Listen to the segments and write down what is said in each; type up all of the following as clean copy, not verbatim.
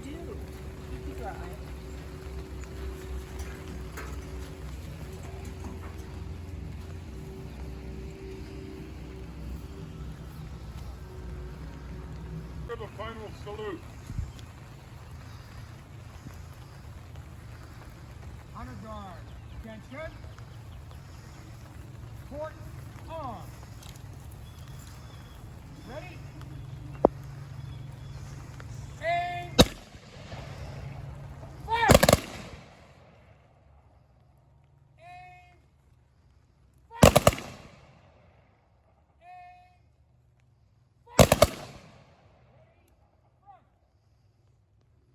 do. Keep your eye. Give a final salute. Honor guard. Attention. Port on. Ready? Aim. Fire! Aim. Fire! Aim. Fire! Ready? Front. Project.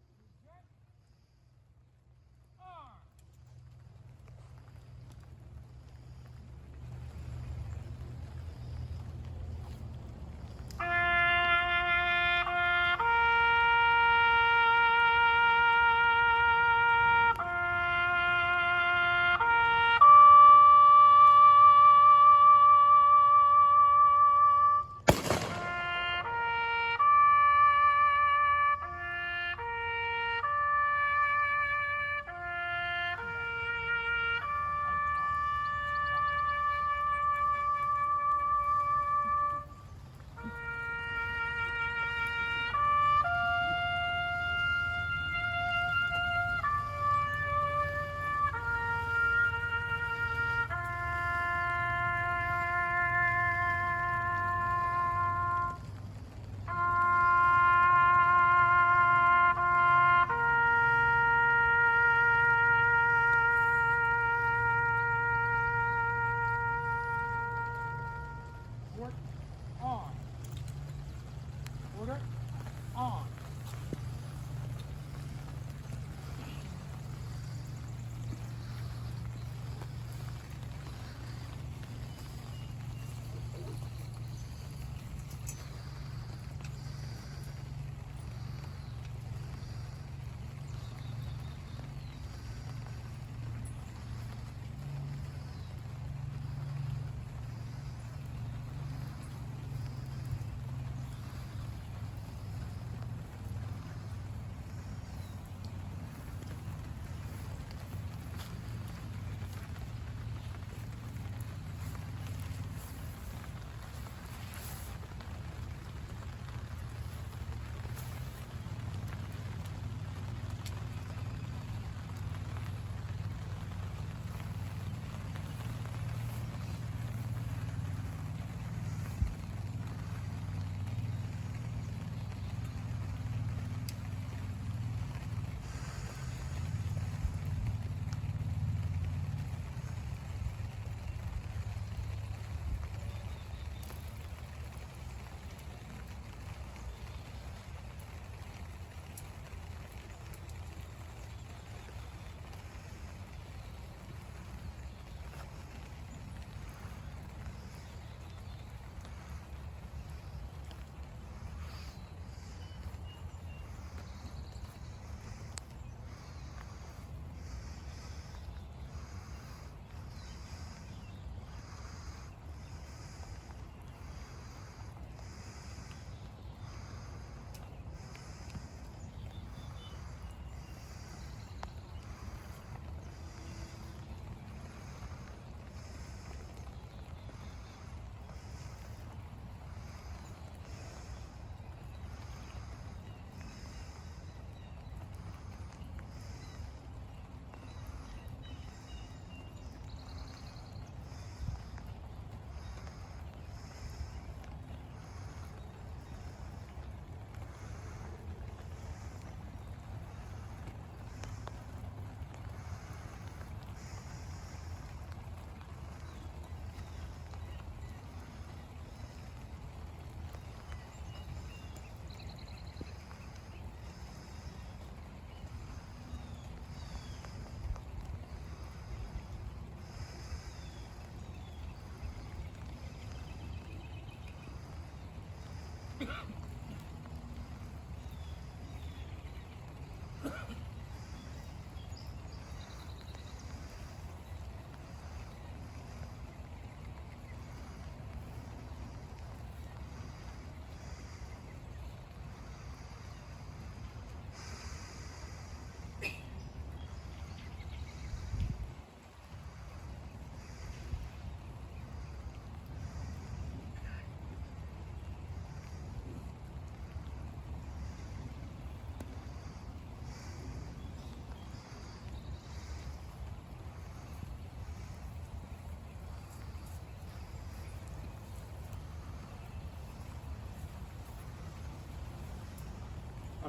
Arm. Port on. Order on.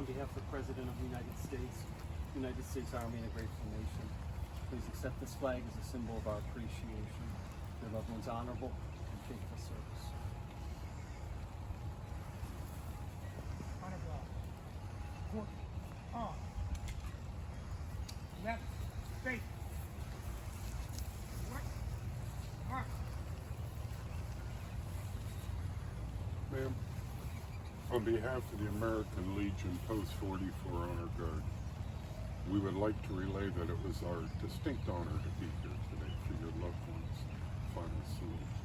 On behalf of the President of the United States Army, and a grateful nation, please accept this flag as a symbol of our appreciation for your loved one's honorable and faithful service. Honor block. Foot on. Left, straight. Right, mark. Ma'am, on behalf of the American Legion Post 44 Honor Guard, we would like to relay that it was our distinct honor to be here today for your loved one's final salute.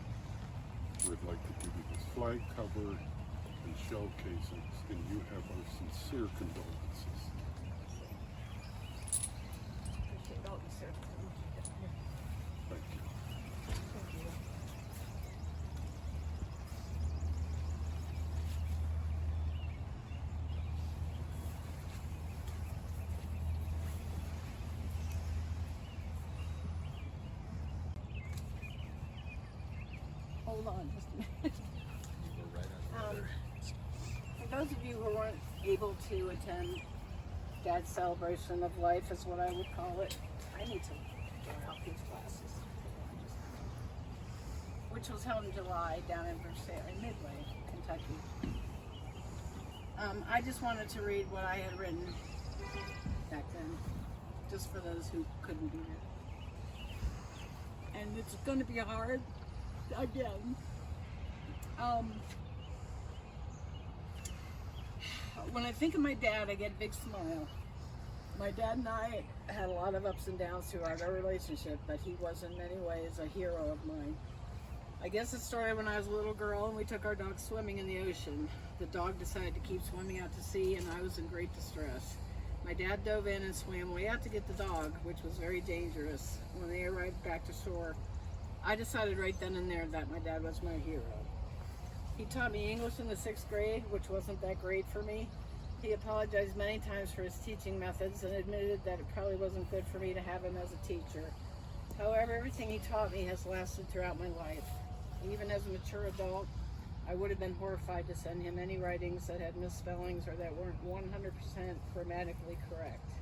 We'd like to give you this flag cover and shell casings, and you have our sincere condolences. Appreciate all the service. Thank you. Thank you. Hold on just a minute. For those of you who weren't able to attend Dad's celebration of life, is what I would call it. I need to wear out these glasses. Which was held in July down in Midway, Kentucky. I just wanted to read what I had written back then, just for those who couldn't be there. And it's going to be hard again. When I think of my dad, I get a big smile. My dad and I had a lot of ups and downs throughout our relationship, but he was in many ways a hero of mine. I guess it started when I was a little girl and we took our dog swimming in the ocean. The dog decided to keep swimming out to sea and I was in great distress. My dad dove in and swam way out to get the dog, which was very dangerous. When they arrived back to shore, I decided right then and there that my dad was my hero. He taught me English in the 6th grade, which wasn't that great for me. He apologized many times for his teaching methods and admitted that it probably wasn't good for me to have him as a teacher. However, everything he taught me has lasted throughout my life. Even as a mature adult, I would have been horrified to send him any writings that had misspellings or that weren't 100% grammatically correct.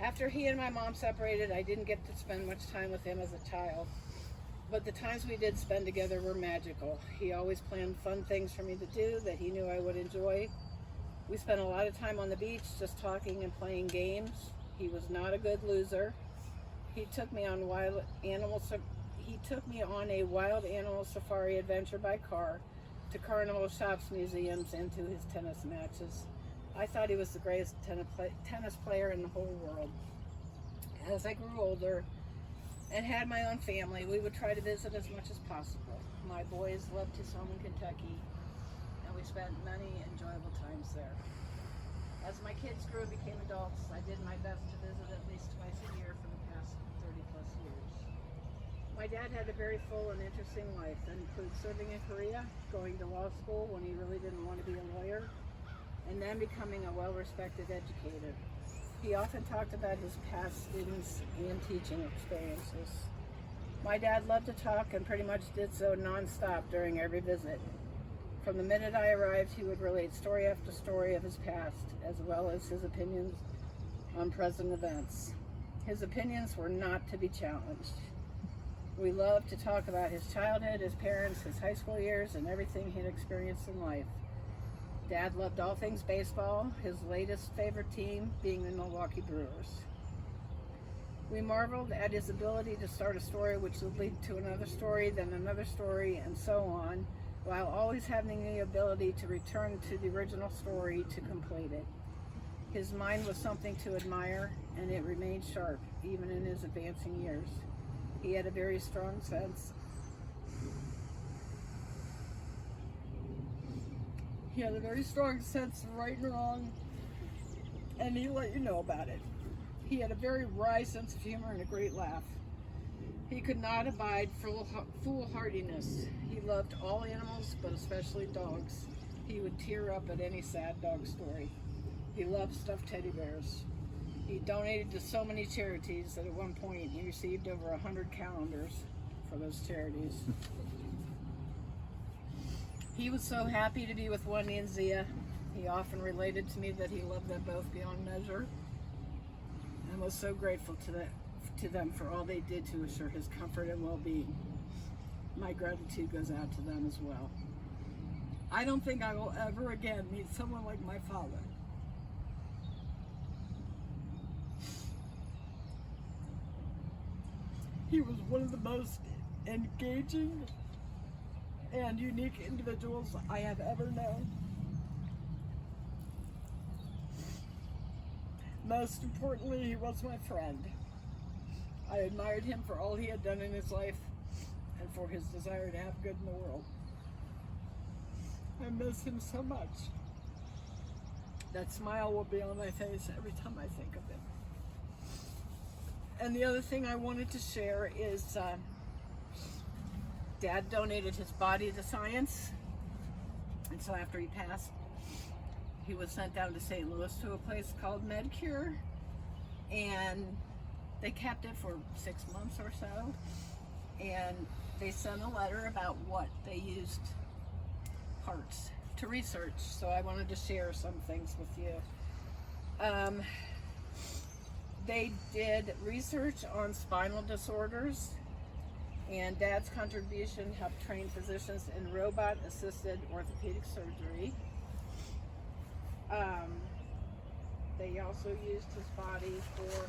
After he and my mom separated, I didn't get to spend much time with him as a child. But the times we did spend together were magical. He always planned fun things for me to do that he knew I would enjoy. We spent a lot of time on the beach just talking and playing games. He was not a good loser. He took me on a wild animal safari adventure by car, to carnival shops, museums, and to his tennis matches. I thought he was the greatest tennis player in the whole world. As I grew older and had my own family, we would try to visit as much as possible. My boys loved his home in Kentucky, and we spent many enjoyable times there. As my kids grew and became adults, I did my best to visit at least twice a year for the past 30 plus years. My dad had a very full and interesting life that included serving in Korea, going to law school when he really didn't want to be a lawyer, and then becoming a well-respected educator. He often talked about his past students and teaching experiences. My dad loved to talk and pretty much did so nonstop during every visit. From the minute I arrived, he would relate story after story of his past, as well as his opinions on present events. His opinions were not to be challenged. We loved to talk about his childhood, his parents, his high school years, and everything he'd experienced in life. Dad loved all things baseball, his latest favorite team being the Milwaukee Brewers. We marveled at his ability to start a story which would lead to another story, then another story, and so on, while always having the ability to return to the original story to complete it. His mind was something to admire, and it remained sharp, even in his advancing years. He had a very strong sense of right and wrong, and he let you know about it. He had a very wry sense of humor and a great laugh. He could not abide foolhardiness. He loved all animals, but especially dogs. He would tear up at any sad dog story. He loved stuffed teddy bears. He donated to so many charities that at one point he received over 100 calendars for those charities. He was so happy to be with Wendy and Zia. He often related to me that he loved them both beyond measure and was so grateful to them for all they did to assure his comfort and well-being. My gratitude goes out to them as well. I don't think I will ever again meet someone like my father. He was one of the most engaging and unique individuals I have ever known. Most importantly, he was my friend. I admired him for all he had done in his life and for his desire to have good in the world. I miss him so much. That smile will be on my face every time I think of him. And the other thing I wanted to share is Dad donated his body to science, and so after he passed, he was sent down to St. Louis to a place called MedCure, and they kept it for 6 months or so, and they sent a letter about what they used parts to research, so I wanted to share some things with you. They did research on spinal disorders, and Dad's contribution helped train physicians in robot-assisted orthopedic surgery. They also used his body for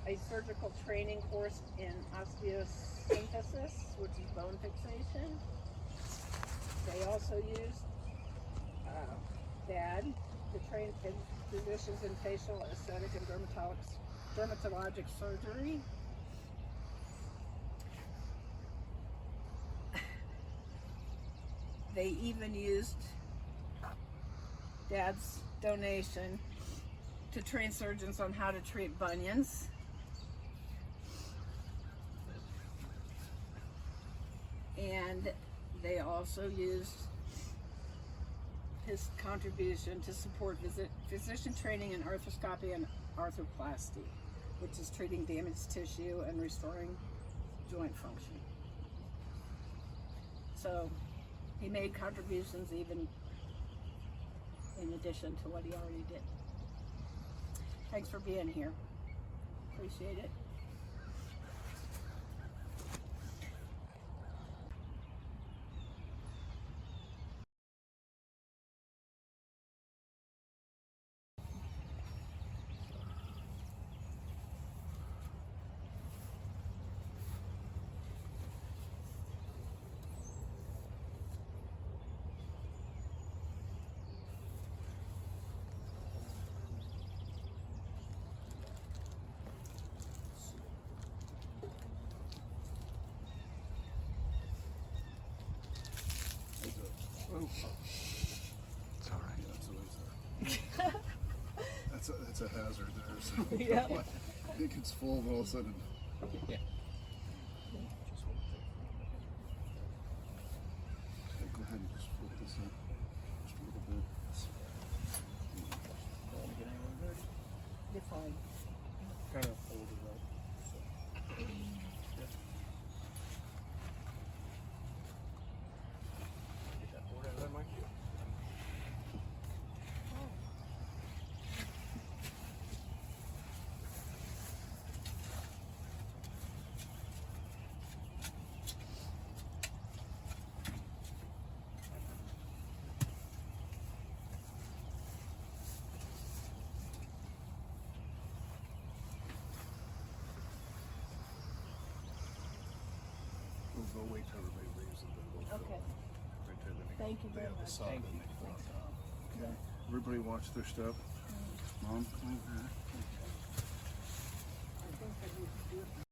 a surgical training course in osteosynthesis, which is bone fixation. They also used Dad to train physicians in facial aesthetic and dermatologic surgery. They even used Dad's donation to train surgeons on how to treat bunions. And they also used his contribution to support physician training in arthroscopy and arthroplasty, which is treating damaged tissue and restoring joint function. So he made contributions even in addition to what he already did. Thanks for being here. Appreciate it. It's all right. Yeah, that's a hazard there. So Yeah. I think it's full, but all of a sudden. Yeah. Okay, go ahead and just flip this up just a little bit. You're fine. Kind of fold it up. Get that board out of there, Mike. We'll wait till everybody leaves and then we'll fill Okay. right there. Then Thank you they very have the much. saw Thank that you. they can walk out. Okay. Everybody watch their step. Mom, come over here. I think that we should do it.